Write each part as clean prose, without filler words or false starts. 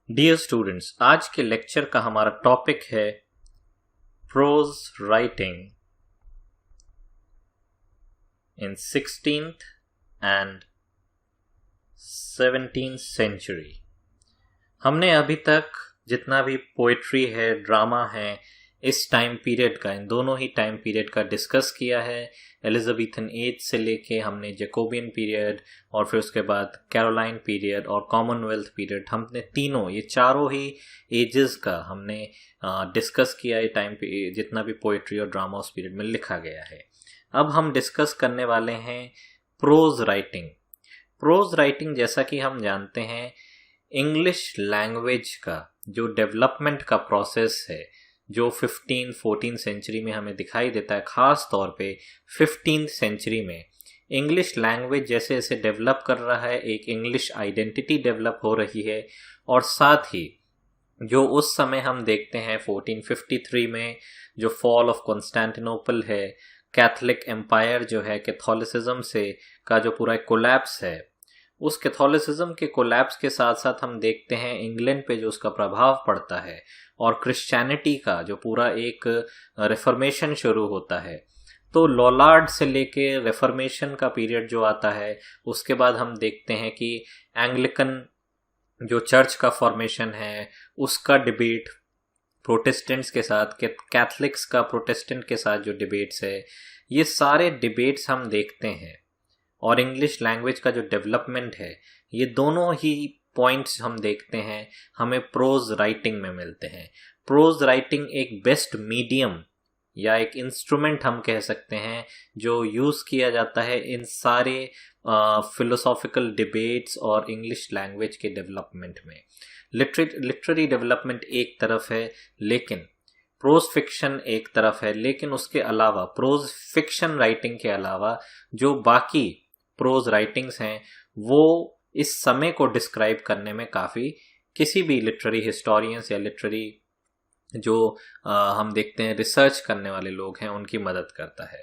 Dear students, आज के lecture का हमारा टॉपिक है prose writing in 16th and 17th century. हमने अभी तक जितना भी पोएट्री है, ड्रामा है, इस टाइम पीरियड का, इन दोनों ही टाइम पीरियड का डिस्कस किया है। एलिजाबेथन एज से लेके हमने जैकोबियन पीरियड और फिर उसके बाद कैरोलाइन पीरियड और कॉमनवेल्थ पीरियड, हमने तीनों, ये चारों ही एजेस का हमने डिस्कस किया है। टाइम जितना भी पोएट्री और ड्रामा उस पीरियड में लिखा गया है। अब हम डिस्कस करने वाले हैं प्रोज राइटिंग। प्रोज राइटिंग, जैसा कि हम जानते हैं, इंग्लिश लैंग्वेज का जो डेवलपमेंट का प्रोसेस है, जो 15-14 सेंचुरी में हमें दिखाई देता है, ख़ास तौर पे 15th सेंचुरी में इंग्लिश लैंग्वेज जैसे जैसे डेवलप कर रहा है, एक इंग्लिश आइडेंटिटी डेवलप हो रही है। और साथ ही जो उस समय हम देखते हैं 1453 में जो फॉल ऑफ कॉन्स्टेंटिनोपल है, कैथोलिक एम्पायर जो है, कैथोलिसिज्म से का जो पूरा कोलैप्स है, उस कैथोलिसिज्म के कोलैप्स के साथ साथ हम देखते हैं इंग्लैंड पे जो उसका प्रभाव पड़ता है और क्रिश्चियनिटी का जो पूरा एक रिफॉर्मेशन शुरू होता है। तो लॉलार्ड से लेके रिफॉर्मेशन का पीरियड जो आता है, उसके बाद हम देखते हैं कि एंग्लिकन जो चर्च का फॉर्मेशन है, उसका डिबेट प्रोटेस्टेंट्स के साथ, कैथलिक्स का प्रोटेस्टेंट के साथ जो डिबेट्स है, ये सारे डिबेट्स हम देखते हैं। और इंग्लिश लैंग्वेज का जो डेवलपमेंट है, ये दोनों ही पॉइंट्स हम देखते हैं, हमें प्रोज राइटिंग में मिलते हैं। प्रोज राइटिंग एक बेस्ट मीडियम या एक इंस्ट्रूमेंट हम कह सकते हैं जो यूज़ किया जाता है इन सारे फिलोसॉफिकल डिबेट्स और इंग्लिश लैंग्वेज के डेवलपमेंट में। लिटरेरी डेवलपमेंट एक तरफ है, लेकिन प्रोज फिक्शन एक तरफ है, लेकिन उसके अलावा प्रोज फिक्शन राइटिंग के अलावा जो बाकी प्रोज राइटिंग्स हैं, वो इस समय को डिस्क्राइब करने में काफ़ी, किसी भी लिटरेरी हिस्टोरियंस या लिटरेरी जो हम देखते हैं रिसर्च करने वाले लोग हैं, उनकी मदद करता है।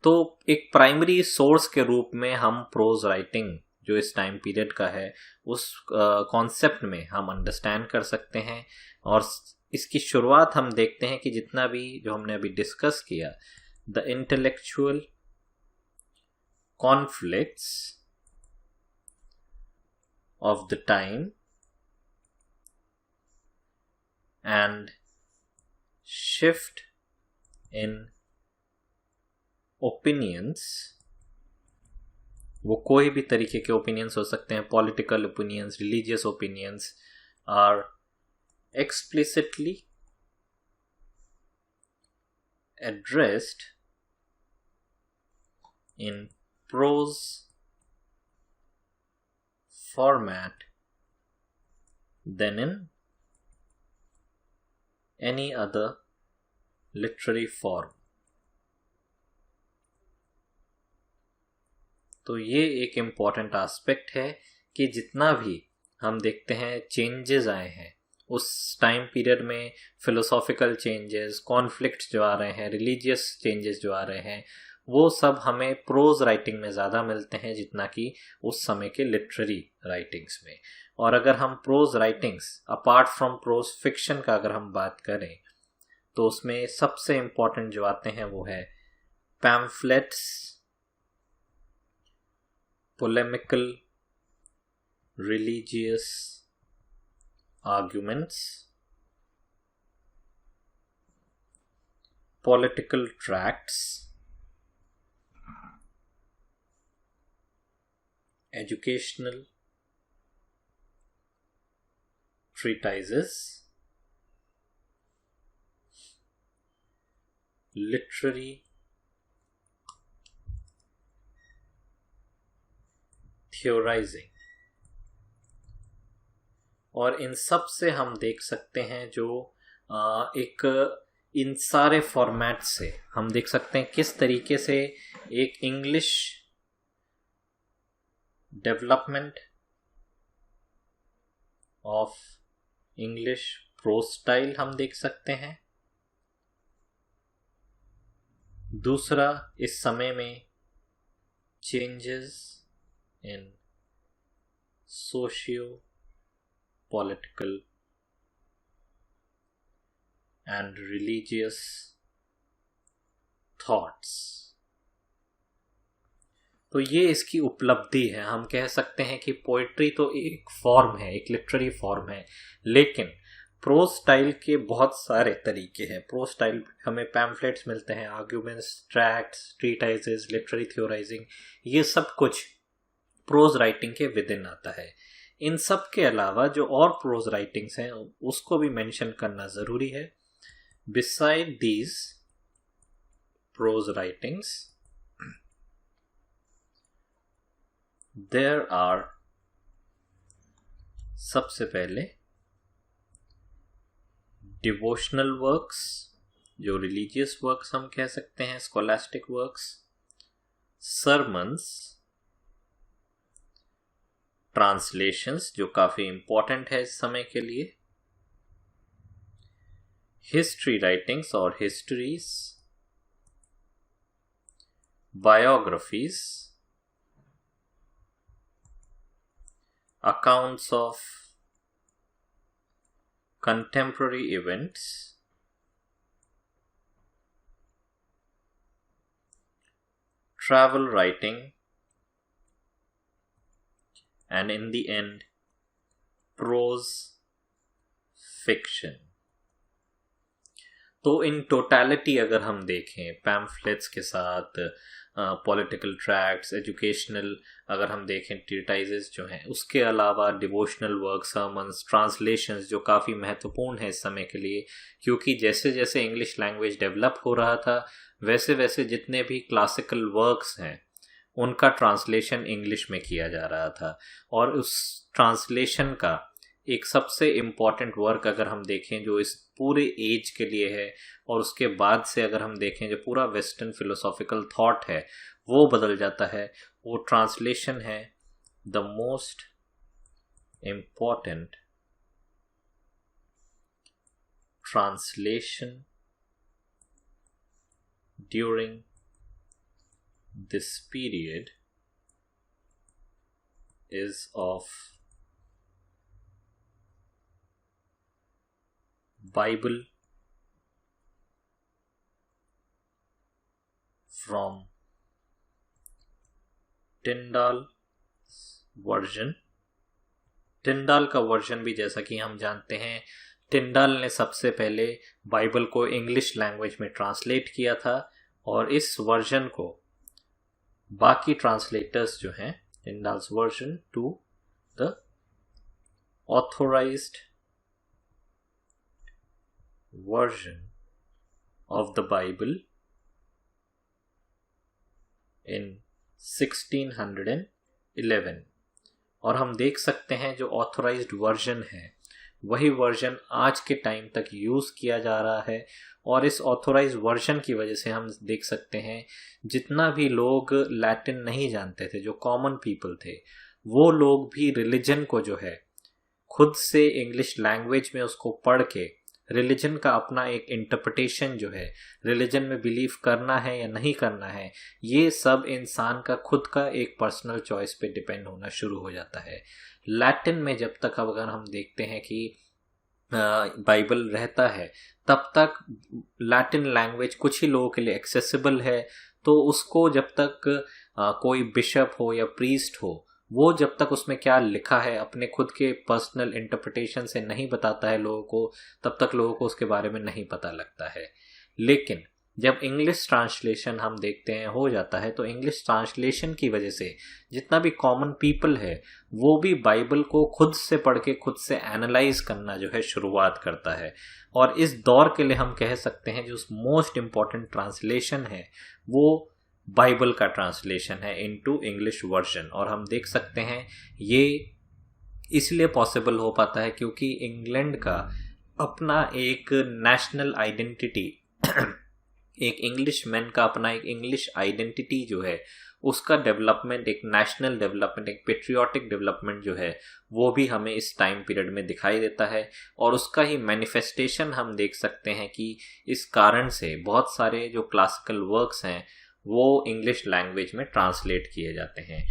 तो एक प्राइमरी सोर्स के रूप में हम प्रोज राइटिंग जो इस टाइम पीरियड का है, उस कॉन्सेप्ट में हम अंडरस्टैंड कर सकते हैं। और इसकी शुरुआत हम देखते हैं कि जितना भी जो हमने अभी डिस्कस किया, the intellectual conflicts of the time and shift in opinions, वो कोई भी तरीके के ओपिनियंस हो सकते हैं, political opinions, religious opinions, are explicitly addressed in prose format than in any other literary form। तो ये एक इम्पॉर्टेंट एस्पेक्ट है कि जितना भी हम देखते हैं चेंजेस आए हैं उस टाइम पीरियड में, फिलोसॉफिकल चेंजेस, कॉन्फ्लिक्ट्स जो आ रहे हैं, रिलीजियस चेंजेस जो आ रहे हैं, वो सब हमें प्रोज राइटिंग में ज़्यादा मिलते हैं जितना कि उस समय के लिटरेरी राइटिंग्स में। और अगर हम prose writings apart from prose fiction का अगर हम बात करें, तो उसमें सबसे इम्पॉर्टेंट जो आते हैं वो है pamphlets, polemical religious arguments, political tracts, educational treatises, literary theorizing। और इन सब से हम देख सकते हैं जो एक इन सारे फॉर्मेट से हम देख सकते हैं किस तरीके से एक English development of English pros style हम देख सकते हैं। दूसरा, इस समय में changes in socio political and religious thoughts। तो ये इसकी उपलब्धि है। हम कह सकते हैं कि पोइट्री तो एक फॉर्म है, एक लिटरेरी फॉर्म है, लेकिन प्रोज स्टाइल के बहुत सारे तरीके हैं। प्रोज स्टाइल हमें पैम्फलेट्स मिलते हैं, आर्ग्यूमेंट्स, ट्रैक्ट्स, ट्रीटाइजेस, लिटरेरी थ्योराइजिंग, ये सब कुछ प्रोज राइटिंग के विद इन आता है। इन सब के अलावा जो और प्रोज राइटिंग्स हैं उसको भी मेंशन करना ज़रूरी है। Besides these prose writings there are, सबसे पहले डिवोशनल वर्क्स, जो रिलीजियस वर्क्स हम कह सकते हैं, स्कॉलास्टिक वर्क्स, सरमन्स, ट्रांसलेशंस जो काफ़ी इम्पोर्टेंट है इस समय के लिए, हिस्ट्री राइटिंग्स और histories, biographies, accounts of contemporary events, travel writing, and in the end, prose fiction। तो इन टोटलिटी अगर हम देखें पैम्फलेट्स के साथ पॉलिटिकल ट्रैक्ट्स, एजुकेशनल अगर हम देखें ट्रीटाइजेस जो हैं, उसके अलावा डिवोशनल वर्क, सर्मन्स, ट्रांसलेशंस जो काफ़ी महत्वपूर्ण है इस समय के लिए, क्योंकि जैसे जैसे इंग्लिश लैंग्वेज डेवलप हो रहा था वैसे वैसे जितने भी क्लासिकल वर्क्स हैं उनका ट्रांसलेशन इंग्लिश में किया जा रहा था। और उस ट्रांसलेशन का एक सबसे इम्पॉर्टेंट वर्क अगर हम देखें जो इस पूरे एज के लिए है और उसके बाद से अगर हम देखें जो पूरा वेस्टर्न फिलोसॉफिकल थॉट है वो बदल जाता है, वो ट्रांसलेशन है the most important translation during this period is of Bible from Tyndall version. Tyndale का वर्जन भी जैसा कि हम जानते हैं टिंडाल ने सबसे पहले बाइबल को इंग्लिश लैंग्वेज में ट्रांसलेट किया था और इस वर्जन को बाकी ट्रांसलेटर्स जो हैं Tyndall's version to the authorized version of the Bible in 1611। और हम देख सकते हैं जो ऑथोराइज्ड वर्जन है वही वर्जन आज के टाइम तक यूज़ किया जा रहा है। और इस ऑथोराइज वर्जन की वजह से हम देख सकते हैं जितना भी लोग लैटिन नहीं जानते थे, जो कॉमन पीपल थे, वो लोग भी रिलीजन को जो है खुद से इंग्लिश लैंग्वेज में उसको पढ़ के रिलीजन का अपना एक इंटरप्रिटेशन जो है, रिलीजन में बिलीव करना है या नहीं करना है, ये सब इंसान का खुद का एक पर्सनल चॉइस पे डिपेंड होना शुरू हो जाता है। लैटिन में जब तक अगर हम देखते हैं कि बाइबल रहता है तब तक लैटिन लैंग्वेज कुछ ही लोगों के लिए एक्सेसिबल है, तो उसको जब तक कोई बिशप हो या प्रीस्ट हो वो जब तक उसमें क्या लिखा है अपने खुद के पर्सनल इंटरप्रिटेशन से नहीं बताता है लोगों को, तब तक लोगों को उसके बारे में नहीं पता लगता है। लेकिन जब इंग्लिश ट्रांसलेशन हम देखते हैं हो जाता है तो इंग्लिश ट्रांसलेशन की वजह से जितना भी कॉमन पीपल है वो भी बाइबल को खुद से पढ़ के खुद से एनालाइज करना जो है शुरुआत करता है। और इस दौर के लिए हम कह सकते हैं जो मोस्ट इम्पॉर्टेंट ट्रांसलेशन है वो बाइबल का ट्रांसलेशन है इनटू इंग्लिश वर्जन। और हम देख सकते हैं ये इसलिए पॉसिबल हो पाता है क्योंकि इंग्लैंड का अपना एक नेशनल आइडेंटिटी एक इंग्लिश मैन का अपना एक इंग्लिश आइडेंटिटी जो है उसका डेवलपमेंट, एक नेशनल डेवलपमेंट, एक पेट्रियाटिक डेवलपमेंट जो है वो भी हमें इस टाइम पीरियड में दिखाई देता है। और उसका ही मैनिफेस्टेशन हम देख सकते हैं कि इस कारण से बहुत सारे जो क्लासिकल वर्क्स हैं वो इंग्लिश लैंग्वेज में ट्रांसलेट किए जाते हैं।